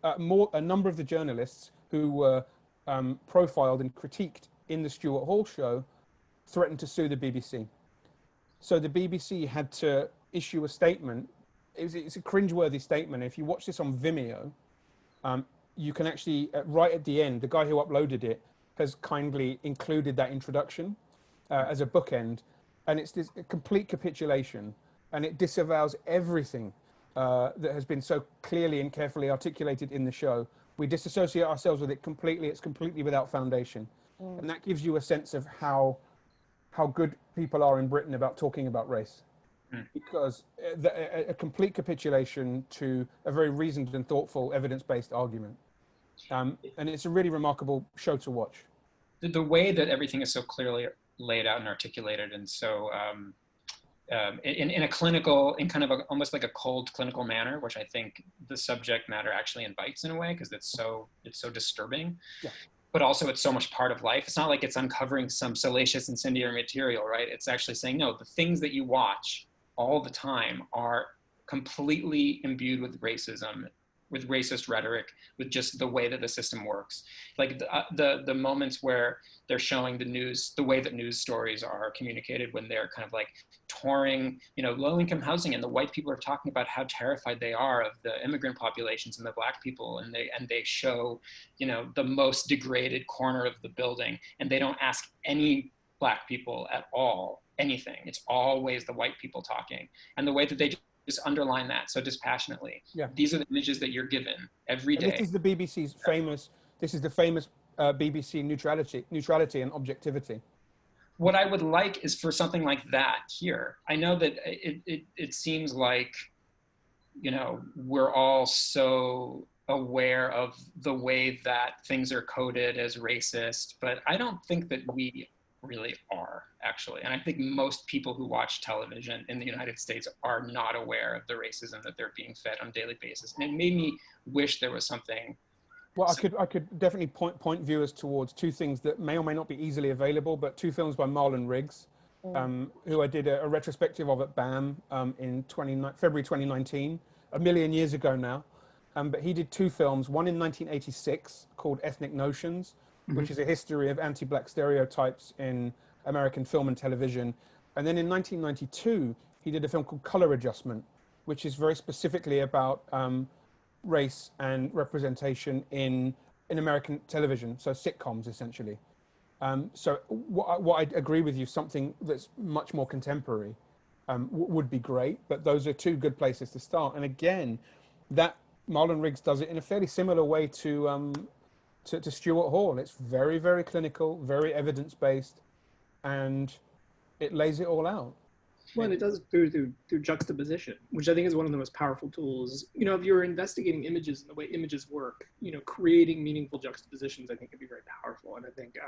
a number of the journalists who were profiled and critiqued in the Stuart Hall show threatened to sue the BBC. So the BBC had to issue a statement. It's a cringeworthy statement. If you watch this on Vimeo, you can actually, right at the end, the guy who uploaded it has kindly included that introduction as a bookend. And it's this complete capitulation, and it disavows everything that has been so clearly and carefully articulated in the show. We disassociate ourselves with it completely. It's completely without foundation. And that gives you a sense of how good people are in Britain about talking about race. Because a complete capitulation to a very reasoned and thoughtful evidence-based argument. And it's a really remarkable show to watch. The way that everything is so clearly laid out and articulated, and so in a clinical, in kind of almost like a cold clinical manner, which I think the subject matter actually invites in a way, because it's so disturbing. Yeah. But also it's so much part of life. It's not like it's uncovering some salacious incendiary material, right? It's actually saying, no, the things that you watch all the time are completely imbued with racism, with racist rhetoric, with just the way that the system works. Like the moments where they're showing the news, the way that news stories are communicated when they're kind of like touring, low-income housing, and the white people are talking about how terrified they are of the immigrant populations and the black people, and they show, the most degraded corner of the building, and they don't ask any black people at all anything. It's always the white people talking, and the way that they just underline that so dispassionately. Yeah. These are the images that you're given every day. And this is the BBC's famous. This is the famous BBC neutrality and objectivity. What I would like is for something like that here. I know that it seems like, we're all so aware of the way that things are coded as racist, but I don't think that we really are, actually. And I think most people who watch television in the United States are not aware of the racism that they're being fed on a daily basis. And it made me wish there was something. Well, I could definitely point viewers towards two things that may or may not be easily available, but two films by Marlon Riggs, who I did a retrospective of at BAM in February 2019, a million years ago now. But he did two films, one in 1986 called Ethnic Notions, which is a history of anti-black stereotypes in American film and television. And then in 1992, he did a film called Color Adjustment, which is very specifically about race and representation in American television, so sitcoms essentially. So what I agree with you, something that's much more contemporary would be great, but those are two good places to start. And again, that Marlon Riggs does it in a fairly similar way to Stuart Hall. It's very, very clinical, very evidence-based, and it lays it all out. Well, and it does through juxtaposition, which I think is one of the most powerful tools. If you're investigating images and the way images work, creating meaningful juxtapositions, I think could be very powerful. And I think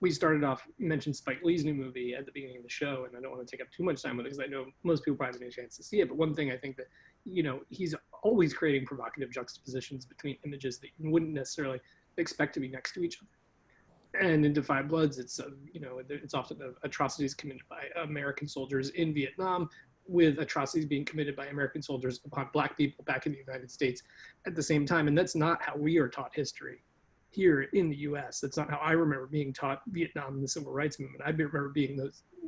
we started off, mentioned Spike Lee's new movie at the beginning of the show, and I don't want to take up too much time with it because I know most people probably haven't had a chance to see it. But one thing I think that, he's always creating provocative juxtapositions between images that you wouldn't necessarily expect to be next to each other. And in Defy Bloods, it's it's often atrocities committed by American soldiers in Vietnam, with atrocities being committed by American soldiers upon black people back in the United States at the same time. And that's not how we are taught history. here in the US. That's not how I remember being taught Vietnam and the civil rights movement. I remember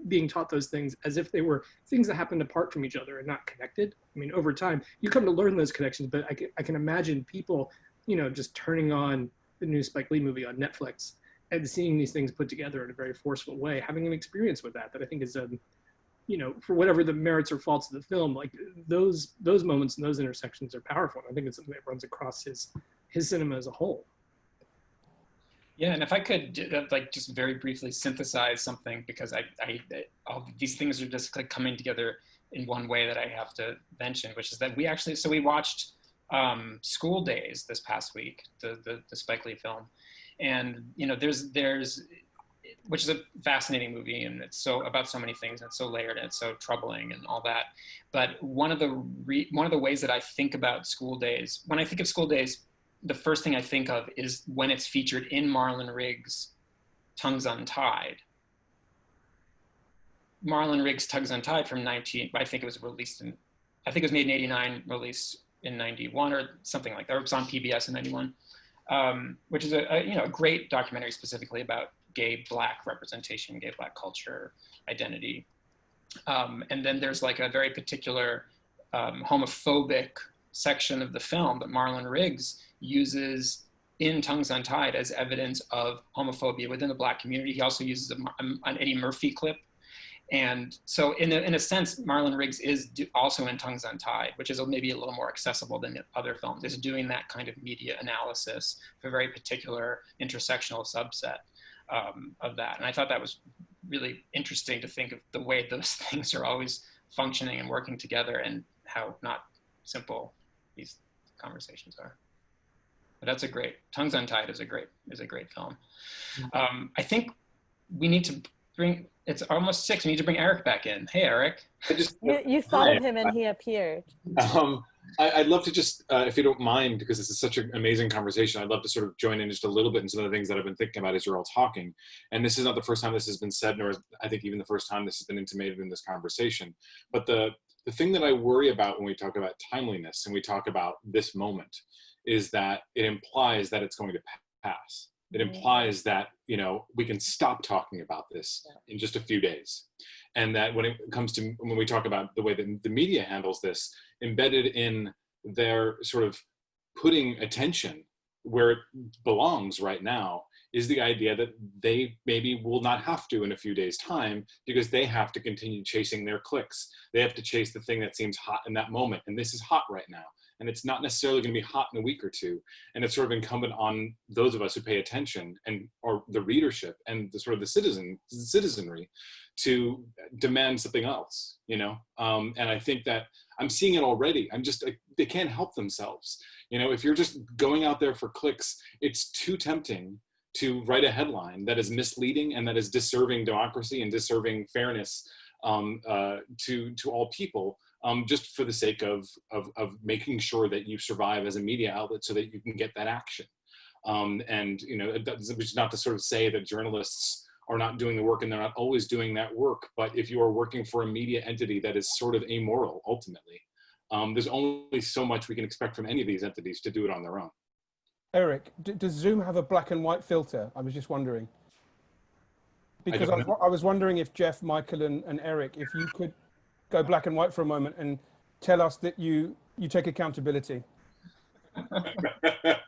being taught those things as if they were things that happened apart from each other and not connected. I mean, over time, you come to learn those connections, but I can imagine people, just turning on the new Spike Lee movie on Netflix and seeing these things put together in a very forceful way, having an experience with that I think is, for whatever the merits or faults of the film, like those moments and those intersections are powerful. And I think it's something that runs across his cinema as a whole. Yeah, and if I could just very briefly synthesize something, because all these things are just like coming together in one way that I have to mention, which is that we watched School Days this past week, the Spike Lee film, and there's which is a fascinating movie, and it's so about so many things, and it's so layered, and it's so troubling, and all that. But one of the ways that I think about School Days, when I think of School Days, the first thing I think of is when it's featured in Marlon Riggs' Tongues Untied. Marlon Riggs' Tongues Untied I think it was made in 89, released in 91 or something like that, or it was on PBS in 91, which is a great documentary specifically about gay Black representation, gay Black culture, identity. And then there's like a very particular homophobic section of the film that Marlon Riggs uses in Tongues Untied as evidence of homophobia within the Black community. He also uses an Eddie Murphy clip. And so in a sense, Marlon Riggs is also in Tongues Untied, which is maybe a little more accessible than other films, is doing that kind of media analysis for a very particular intersectional subset of that. And I thought that was really interesting to think of the way those things are always functioning and working together, and how not simple these conversations are. But Tongues Untied is a great film. I think we need to it's almost 6. We need to bring Eric back in. Hey, Eric. You thought of him and he appeared. I'd love to just, if you don't mind, because this is such an amazing conversation, I'd love to sort of join in just a little bit in some of the things that I've been thinking about as you're all talking. And this is not the first time this has been said, nor I think even the first time this has been intimated in this conversation. But the thing that I worry about when we talk about timeliness and we talk about this moment is that it implies that it's going to pass. It implies that, we can stop talking about this in just a few days. And that when we talk about the way that the media handles this, embedded in their sort of putting attention where it belongs right now is the idea that they maybe will not have to in a few days' time, because they have to continue chasing their clicks. They have to chase the thing that seems hot in that moment. And this is hot right now. And it's not necessarily going to be hot in a week or two. And it's sort of incumbent on those of us who pay attention or the readership and the sort of the citizenry to demand something else, And I think that I'm seeing it already. They can't help themselves. If you're just going out there for clicks, it's too tempting to write a headline that is misleading and that is disserving democracy and disserving fairness to all people. Just for the sake of making sure that you survive as a media outlet so that you can get that action. Which is not to sort of say that journalists are not doing the work and they're not always doing that work, but if you are working for a media entity that is sort of amoral, ultimately, there's only so much we can expect from any of these entities to do it on their own. Eric, does Zoom have a black and white filter? I was just wondering. Because I was wondering if Jeff, Michael, and Eric, if you could go black and white for a moment and tell us that you take accountability.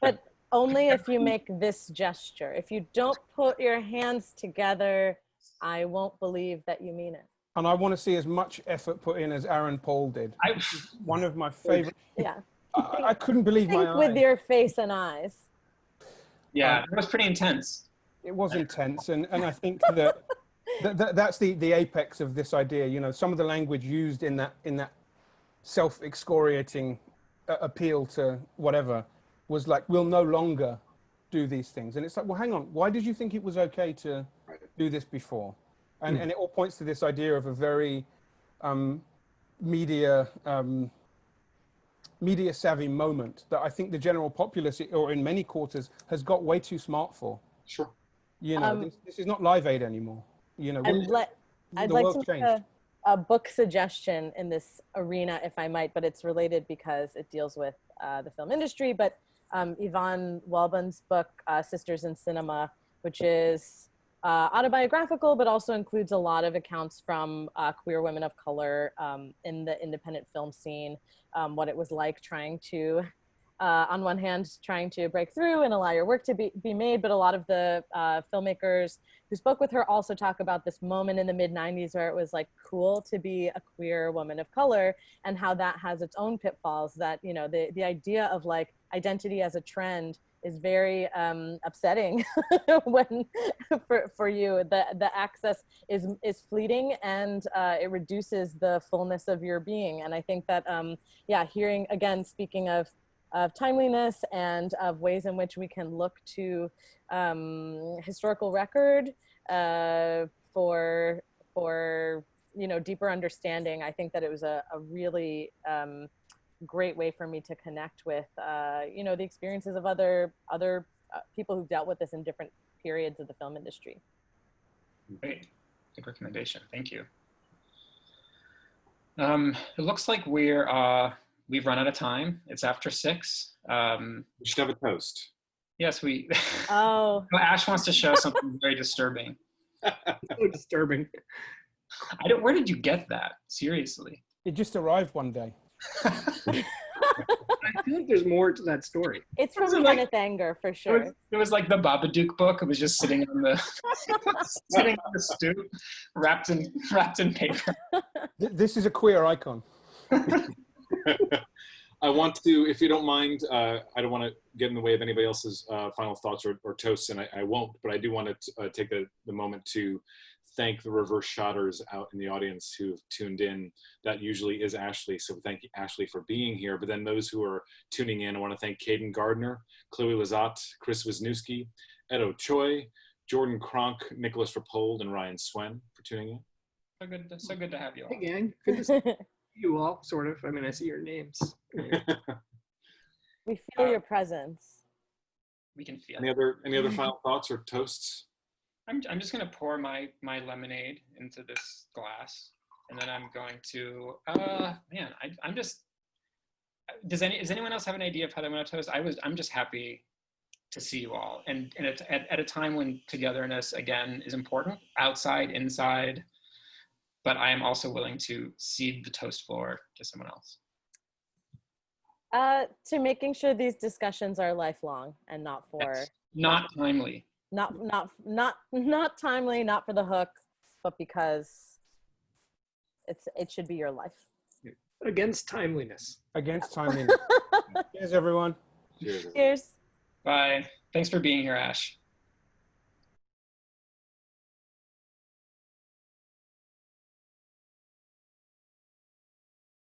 But only if you make this gesture. If you don't put your hands together, I won't believe that you mean it. And I want to see as much effort put in as Aaron Paul did. One of my favorite. Yeah. I couldn't believe my eyes. With your face and eyes. Yeah, it was pretty intense. It was intense, and I think that that's the apex of this idea. Some of the language used in that self-excoriating appeal to whatever was like, we'll no longer do these things. And it's like, well, hang on, why did you think it was okay to do this before? And it all points to this idea of a very media savvy moment that I think the general populace, or in many quarters, has got way too smart for. Sure. This is not Live Aid anymore. I'd like to make a book suggestion in this arena, if I might, but it's related because it deals with the film industry. But Yvonne Walden's book, Sisters in Cinema, which is autobiographical, but also includes a lot of accounts from queer women of color in the independent film scene, what it was like trying to, on one hand, trying to break through and allow your work to be made, but a lot of the filmmakers who spoke with her also talk about this moment in the mid-90s where it was like cool to be a queer woman of color, and how that has its own pitfalls, that, you know, the idea of like identity as a trend is very upsetting when for you. The access is fleeting, and it reduces the fullness of your being. And I think that, yeah, hearing, again, speaking of timeliness and of ways in which we can look to historical record for you know, deeper understanding, I think that it was a really great way for me to connect with you know, the experiences of other people who've dealt with this in different periods of the film industry. Great, good recommendation. Thank you. It looks like we've run out of time. It's after 6. We should have a toast. Yes, we. Oh. Ash wants to show something very disturbing. So disturbing. Where did you get that? Seriously. It just arrived one day. I feel like there's more to that story. It's from Kenneth Anger, for sure. It was like the Babadook book. It was just sitting on the sitting on the stoop, wrapped in paper. This is a queer icon. I want to, if you don't mind, I don't want to get in the way of anybody else's final thoughts or toasts, and I won't, but I do want to take the moment to thank the reverse shotters out in the audience who've tuned in. That usually is Ashley, so thank you, Ashley, for being here. But then those who are tuning in, I want to thank Caden Gardner, Chloe Lazat, Chris Wisniewski, Edo Choi, Jordan Kronk, Nicholas Rapold, and Ryan Swen for tuning in. So good to have you all. Hey gang, good to see you all, sort of. I mean, I see your names. We feel your presence. We can feel. Any other final thoughts or toasts? I'm just gonna pour my lemonade into this glass, and then I'm going to man, I'm just. Does anyone else have an idea of how they want to toast? I'm just happy to see you all, and it's at a time when togetherness again is important, outside, inside. But I am also willing to cede the toast floor to someone else. To making sure these discussions are lifelong and not for Yes. Not timely. Not timely, not for the hook, but because it should be your life. Against timeliness. Against timeliness. Cheers, everyone. Cheers. Cheers. Bye. Thanks for being here, Ash.